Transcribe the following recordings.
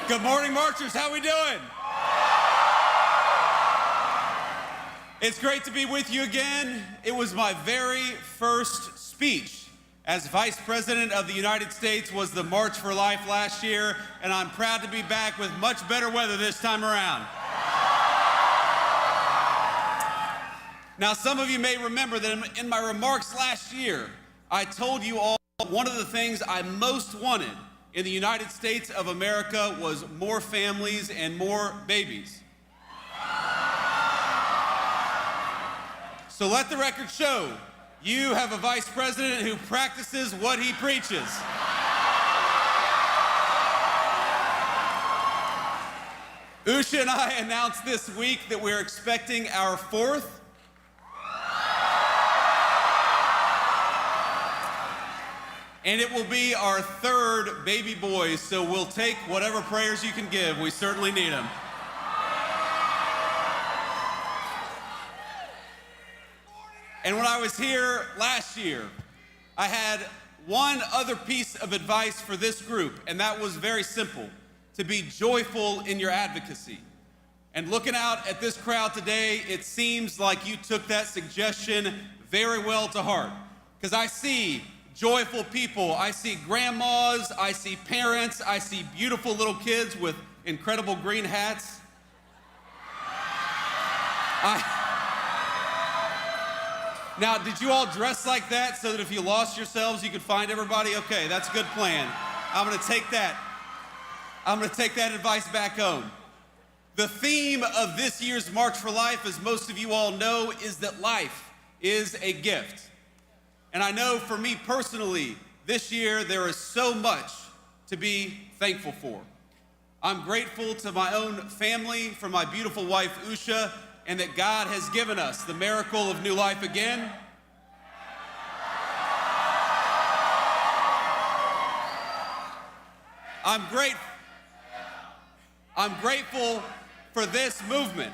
Good morning, marchers. How we doing? It's great to be with you again. It was my very first speech as Vice President of the United States was the March for Life last year, and I'm proud to be back with much better weather this time around. Now, some of you may remember that in my remarks last year, I told you all one of the things I most wanted in the United States of America was more families and more babies. So let the record show, you have a vice president who practices what he preaches. Usha and I announced this week that we're expecting our fourth. And it will be our third baby boy, so we'll take whatever prayers you can give. We certainly need them. And when I was here last year, I had one other piece of advice for this group, and that was very simple: to be joyful in your advocacy. And looking out at this crowd today, it seems like you took that suggestion very well to heart, because I see joyful people. I see grandmas, I see parents, I see beautiful little kids with incredible green hats. Now, did you all dress like that so that if you lost yourselves, you could find everybody? Okay, that's a good plan. I'm gonna take that advice back home. The theme of this year's March for Life, as most of you all know, is that life is a gift. And I know for me personally, this year there is so much to be thankful for. I'm grateful to my own family, for my beautiful wife, Usha, and that God has given us the miracle of new life again. I'm grateful for this movement,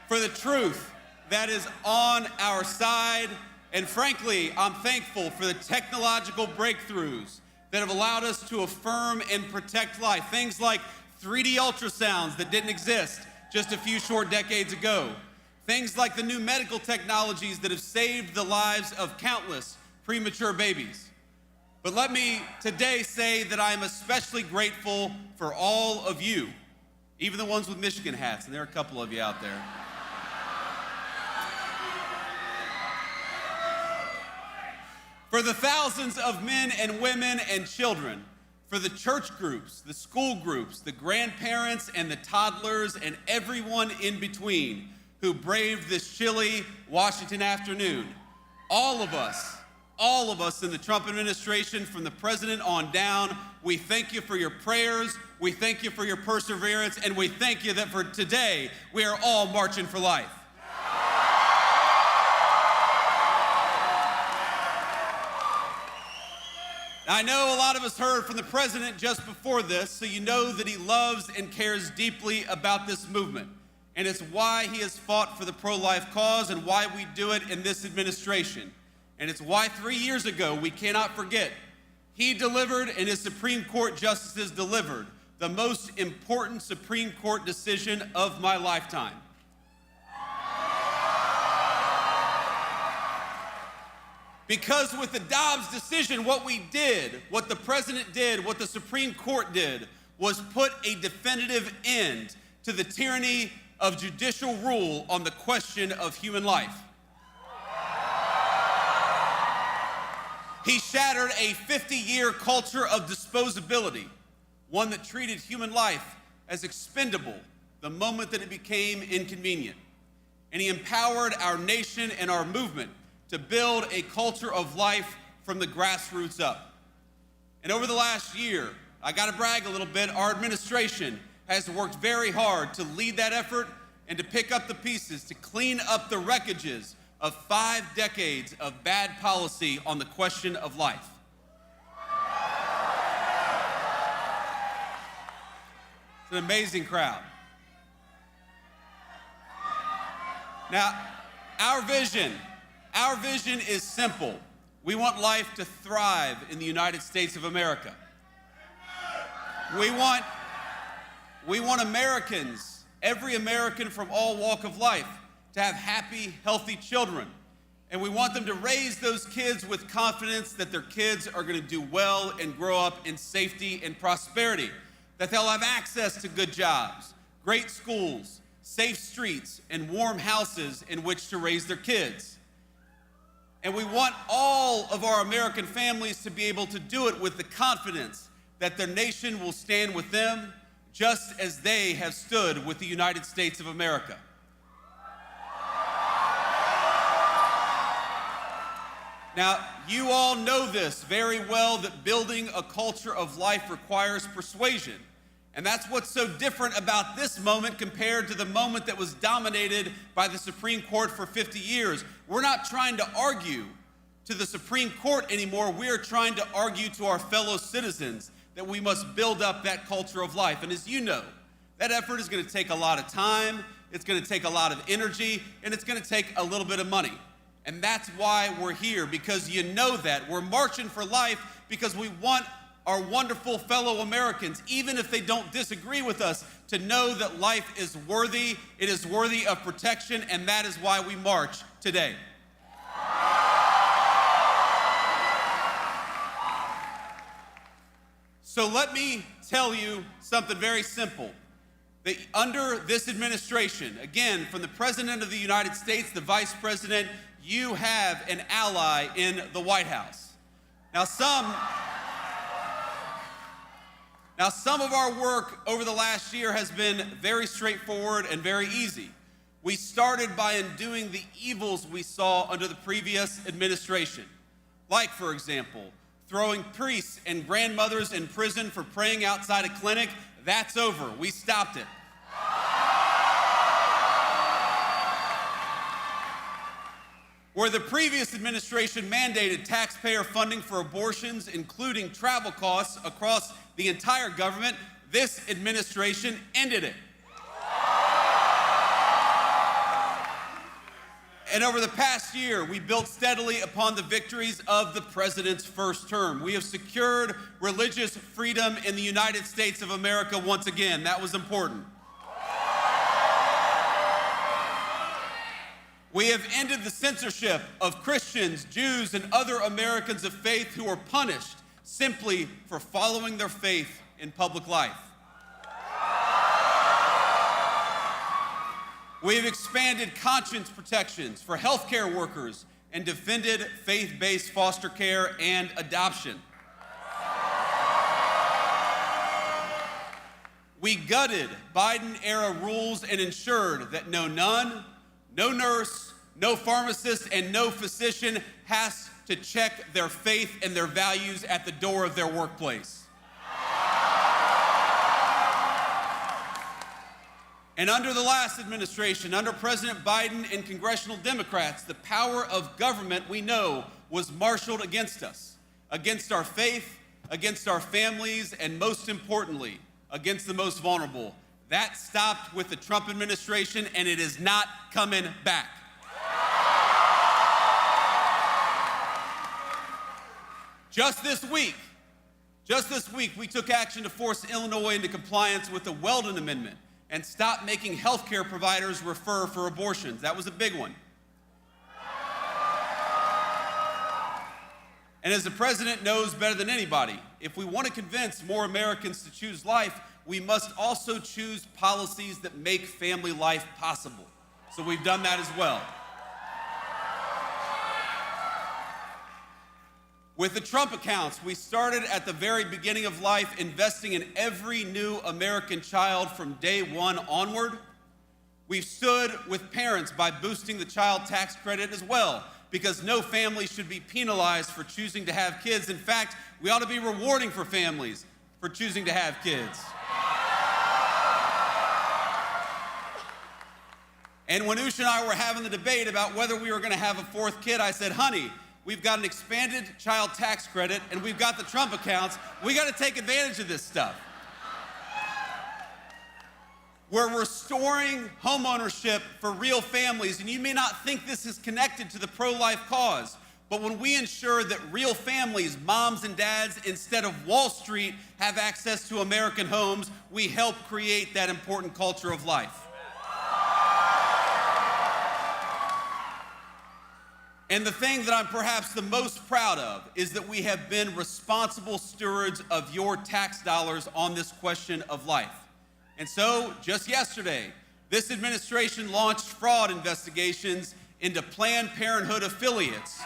for the truth that is on our side. And frankly, I'm thankful for the technological breakthroughs that have allowed us to affirm and protect life. Things like 3D ultrasounds that didn't exist just a few short decades ago. Things like the new medical technologies that have saved the lives of countless premature babies. But let me today say that I am especially grateful for all of you, even the ones with Michigan hats, and there are a couple of you out there. For the thousands of men and women and children, for the church groups, the school groups, the grandparents and the toddlers and everyone in between who braved this chilly Washington afternoon. All of us in the Trump administration, from the president on down, we thank you for your prayers, we thank you for your perseverance, and we thank you that for today, we are all marching for life. I know a lot of us heard from the president just before this, so you know that he loves and cares deeply about this movement. And it's why he has fought for the pro-life cause and why we do it in this administration. And it's why 3 years ago, we cannot forget, he delivered and his Supreme Court justices delivered the most important Supreme Court decision of my lifetime. Because with the Dobbs decision, what we did, what the president did, what the Supreme Court did, was put a definitive end to the tyranny of judicial rule on the question of human life. He shattered a 50-year culture of disposability, one that treated human life as expendable the moment that it became inconvenient. And he empowered our nation and our movement to build a culture of life from the grassroots up. And over the last year, I gotta brag a little bit, our administration has worked very hard to lead that effort and to pick up the pieces, to clean up the wreckages of 5 decades of bad policy on the question of life. It's an amazing crowd. Now, our vision is simple. We want life to thrive in the United States of America. We want We want Americans, every American from all walk of life, to have happy, healthy children. And we want them to raise those kids with confidence that their kids are going to do well and grow up in safety and prosperity, that they'll have access to good jobs, great schools, safe streets, and warm houses in which to raise their kids. And we want all of our American families to be able to do it with the confidence that their nation will stand with them just as they have stood with the United States of America. Now, you all know this very well, that building a culture of life requires persuasion. And that's what's so different about this moment compared to the moment that was dominated by the Supreme Court for 50 years. We're not trying to argue to the Supreme Court anymore. We're trying to argue to our fellow citizens that we must build up that culture of life. And as you know, that effort is going to take a lot of time, it's going to take a lot of energy, and it's going to take a little bit of money. And that's why we're here, because you know that. We're marching for life because we want our wonderful fellow Americans, even if they don't disagree with us, to know that life is worthy, it is worthy of protection, and that is why we march today. So let me tell you something very simple. That under this administration, again, from the President of the United States, the Vice President, you have an ally in the White House. Now some of our work over the last year has been very straightforward and very easy. We started by undoing the evils we saw under the previous administration. Like, for example, throwing priests and grandmothers in prison for praying outside a clinic. That's over. We stopped it. Where the previous administration mandated taxpayer funding for abortions, including travel costs across the entire government, this administration ended it. And over the past year, we built steadily upon the victories of the president's first term. We have secured religious freedom in the United States of America once again. That was important. We have ended the censorship of Christians, Jews, and other Americans of faith who are punished simply for following their faith in public life. We have expanded conscience protections for healthcare workers and defended faith-based foster care and adoption. We gutted Biden-era rules and ensured that no nun, no nurse, no pharmacist, and no physician has to check their faith and their values at the door of their workplace. And under the last administration, under President Biden and congressional Democrats, the power of government, we know, was marshaled against us, against our faith, against our families, and most importantly, against the most vulnerable. That stopped with the Trump administration, and it is not coming back. Just this week, we took action to force Illinois into compliance with the Weldon Amendment and stop making healthcare providers refer for abortions. That was a big one. And as the president knows better than anybody, if we want to convince more Americans to choose life, we must also choose policies that make family life possible. So we've done that as well. With the Trump accounts, we started at the very beginning of life, investing in every new American child from day one onward. We've stood with parents by boosting the child tax credit as well, because no family should be penalized for choosing to have kids. In fact, we ought to be rewarding for families for choosing to have kids. And when Usha and I were having the debate about whether we were going to have a fourth kid, I said, honey, we've got an expanded child tax credit and we've got the Trump accounts. We got to take advantage of this stuff. We're restoring homeownership for real families, and you may not think this is connected to the pro-life cause, But when we ensure that real families, moms and dads, instead of Wall Street, have access to American homes, we help create that important culture of life. And the thing that I'm perhaps the most proud of is that we have been responsible stewards of your tax dollars on this question of life. And so, just yesterday, this administration launched fraud investigations into Planned Parenthood affiliates.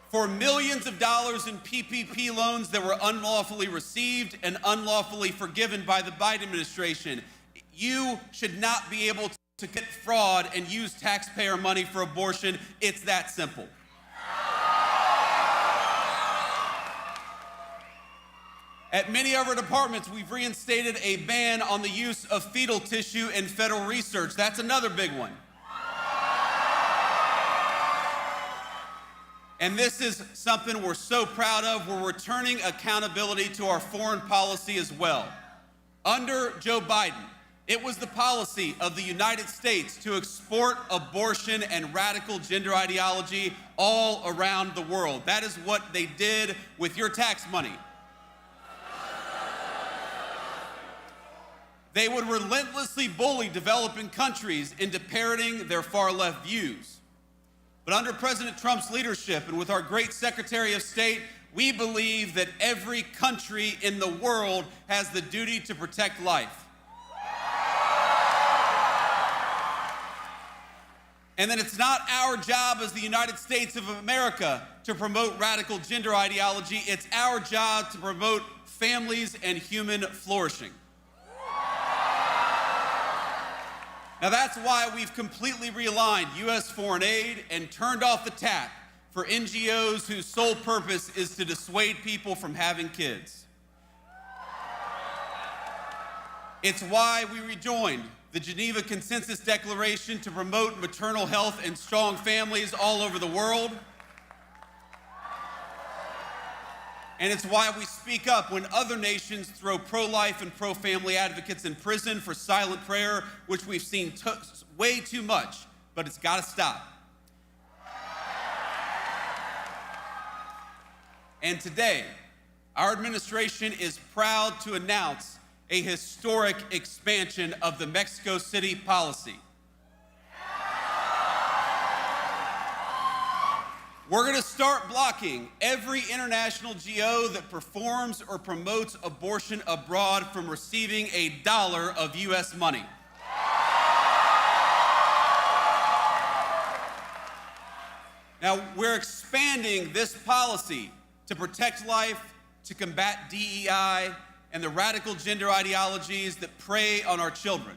For millions of dollars in PPP loans that were unlawfully received and unlawfully forgiven by the Biden administration. You should not be able to commit fraud and use taxpayer money for abortion. It's that simple. At many of our departments, we've reinstated a ban on the use of fetal tissue in federal research. That's another big one. And this is something we're so proud of. We're returning accountability to our foreign policy as well. Under Joe Biden, it was the policy of the United States to export abortion and radical gender ideology all around the world. That is what they did with your tax money. They would relentlessly bully developing countries into parroting their far-left views. But under President Trump's leadership and with our great Secretary of State, we believe that every country in the world has the duty to protect life. And that it's not our job as the United States of America to promote radical gender ideology. It's our job to promote families and human flourishing. Now that's why we've completely realigned U.S. foreign aid and turned off the tap for NGOs whose sole purpose is to dissuade people from having kids. It's why we rejoined the Geneva Consensus Declaration to promote maternal health and strong families all over the world. And it's why we speak up when other nations throw pro-life and pro-family advocates in prison for silent prayer, which we've seen way too much, but it's got to stop. And today, our administration is proud to announce a historic expansion of the Mexico City policy. We're going to start blocking every international GO that performs or promotes abortion abroad from receiving $1 of U.S. money. Now, we're expanding this policy to protect life, to combat DEI, and the radical gender ideologies that prey on our children.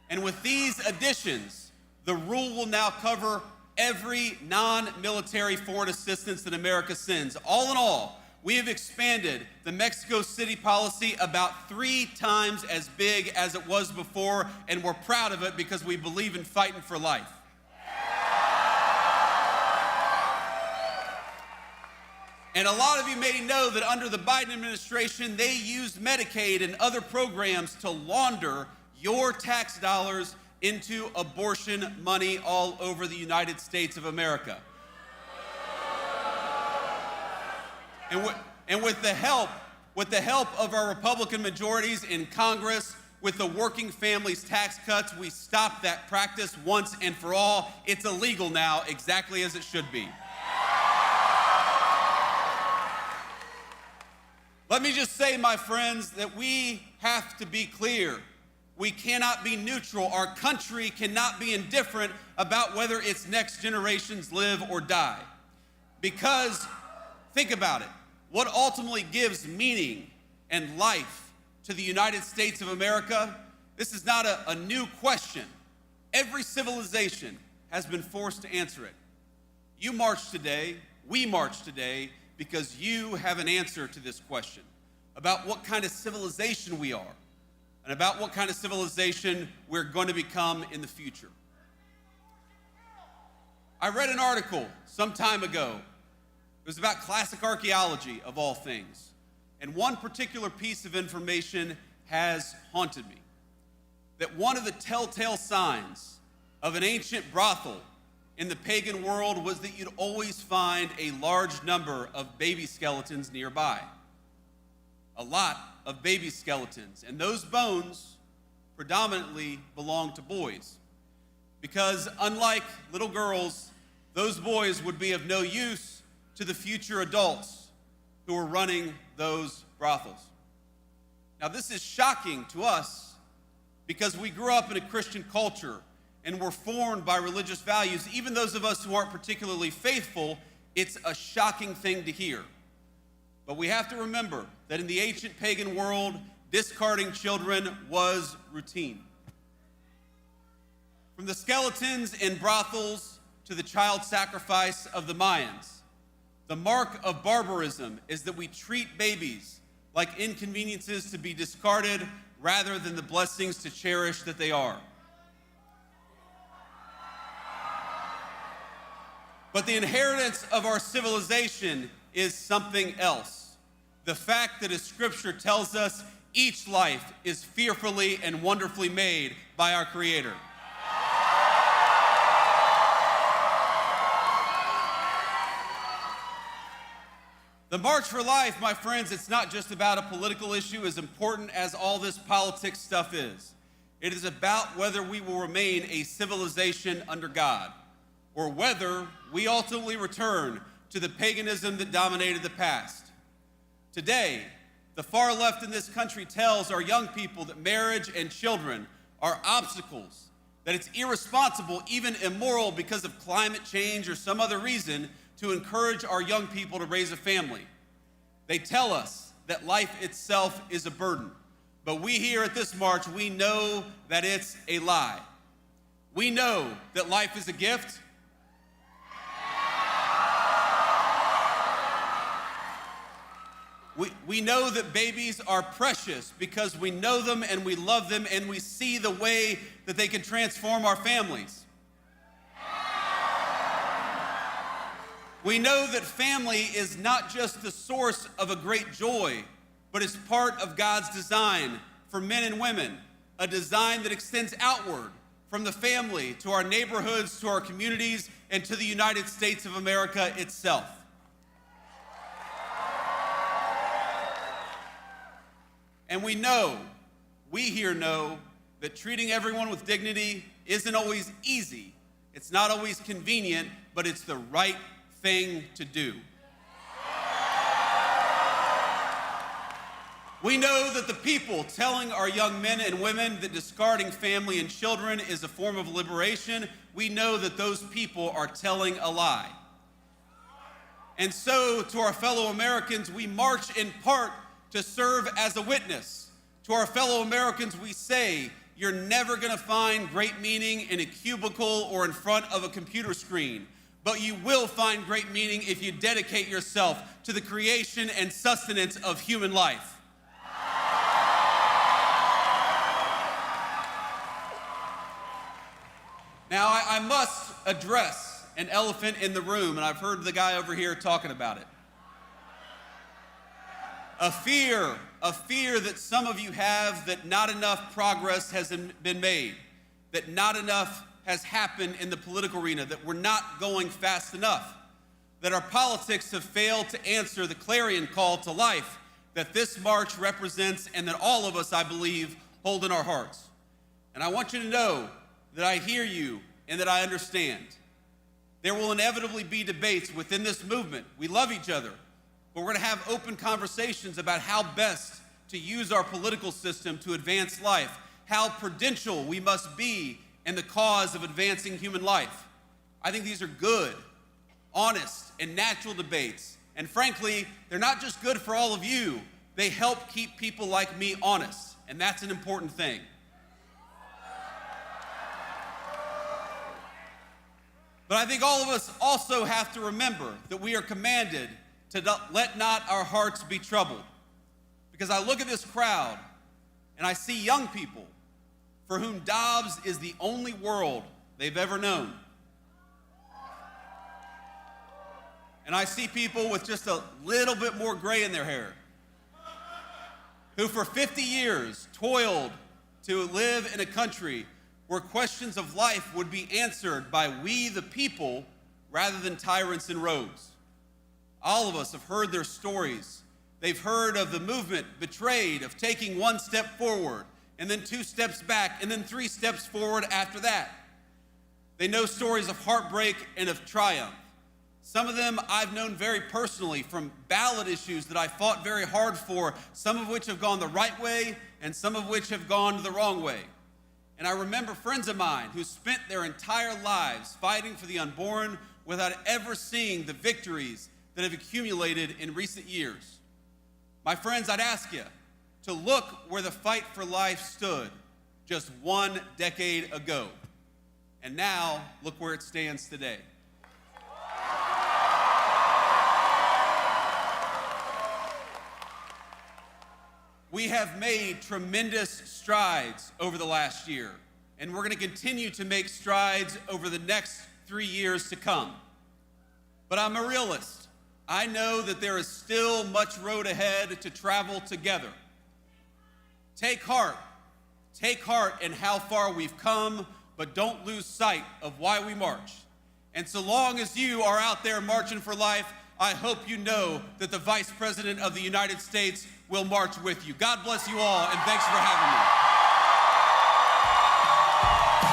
And with these additions, the rule will now cover every non-military foreign assistance that America sends. All in all, we have expanded the Mexico City policy about 3 times as big as it was before, and we're proud of it because we believe in fighting for life. And a lot of you may know that under the Biden administration, they used Medicaid and other programs to launder your tax dollars into abortion money all over the United States of America. And with the help of our Republican majorities in Congress, with the Working Families Tax Cuts, we stopped that practice once and for all. It's illegal now, exactly as it should be. Let me just say, my friends, that we have to be clear. We cannot be neutral. Our country cannot be indifferent about whether its next generations live or die. Because, think about it, what ultimately gives meaning and life to the United States of America, this is not a new question. Every civilization has been forced to answer it. You march today, we march today, because you have an answer to this question about what kind of civilization we are and about what kind of civilization we're going to become in the future. I read an article some time ago. It was about classic archaeology, of all things. And one particular piece of information has haunted me. that one of the telltale signs of an ancient brothel in the pagan world was that you'd always find a large number of baby skeletons nearby. A lot of baby skeletons. And those bones predominantly belonged to boys. Because unlike little girls, those boys would be of no use to the future adults who were running those brothels. Now, this is shocking to us because we grew up in a Christian culture and were formed by religious values. Even those of us who aren't particularly faithful, it's a shocking thing to hear. But we have to remember that in the ancient pagan world, discarding children was routine. From the skeletons in brothels to the child sacrifice of the Mayans, the mark of barbarism is that we treat babies like inconveniences to be discarded rather than the blessings to cherish that they are. But the inheritance of our civilization is something else. The fact that, as Scripture tells us, each life is fearfully and wonderfully made by our Creator. The March for Life, my friends, it's not just about a political issue as important as all this politics stuff is. It is about whether we will remain a civilization under God, or whether we ultimately return to the paganism that dominated the past. Today, the far left in this country tells our young people that marriage and children are obstacles, that it's irresponsible, even immoral because of climate change or some other reason, to encourage our young people to raise a family. They tell us that life itself is a burden. But we here at this march, we know that it's a lie. We know that life is a gift. We know that babies are precious because we know them and we love them and we see the way that they can transform our families. We know that family is not just the source of a great joy, but is part of God's design for men and women, a design that extends outward from the family to our neighborhoods, to our communities, and to the United States of America itself. And we here know, that treating everyone with dignity isn't always easy. It's not always convenient, but it's the right thing to do. We know that the people telling our young men and women that discarding family and children is a form of liberation, we know that those people are telling a lie. And so, to our fellow Americans, we march in part to serve as a witness. To our fellow Americans, we say, you're never going to find great meaning in a cubicle or in front of a computer screen, but you will find great meaning if you dedicate yourself to the creation and sustenance of human life. Now, I must address an elephant in the room, and I've heard the guy over here talking about it. A fear that some of you have that not enough progress has been made, that not enough has happened in the political arena, that we're not going fast enough, that our politics have failed to answer the clarion call to life that this march represents and that all of us, I believe, hold in our hearts. And I want you to know that I hear you and that I understand. There will inevitably be debates within this movement. We love each other, but we're going to have open conversations about how best to use our political system to advance life, how prudential we must be in the cause of advancing human life. I think these are good, honest, and natural debates. And frankly, they're not just good for all of you, they help keep people like me honest, and that's an important thing. But I think all of us also have to remember that we are commanded to let not our hearts be troubled. Because I look at this crowd and I see young people for whom Dobbs is the only world they've ever known. And I see people with just a little bit more gray in their hair, who for 50 years toiled to live in a country where questions of life would be answered by we the people rather than tyrants and rogues. All of us have heard their stories. They've heard of the movement betrayed, of taking one step forward, and then 2 steps back, and then 3 steps forward after that. They know stories of heartbreak and of triumph. Some of them I've known very personally from ballot issues that I fought very hard for, some of which have gone the right way and some of which have gone the wrong way. And I remember friends of mine who spent their entire lives fighting for the unborn without ever seeing the victories that have accumulated in recent years. My friends, I'd ask you to look where the fight for life stood just 1 decade ago. And now, look where it stands today. We have made tremendous strides over the last year, and we're going to continue to make strides over the next 3 years to come. But I'm a realist. I know that there is still much road ahead to travel together. Take heart in how far we've come, but don't lose sight of why we march. And so long as you are out there marching for life, I hope you know that the Vice President of the United States will march with you. God bless you all, and thanks for having me.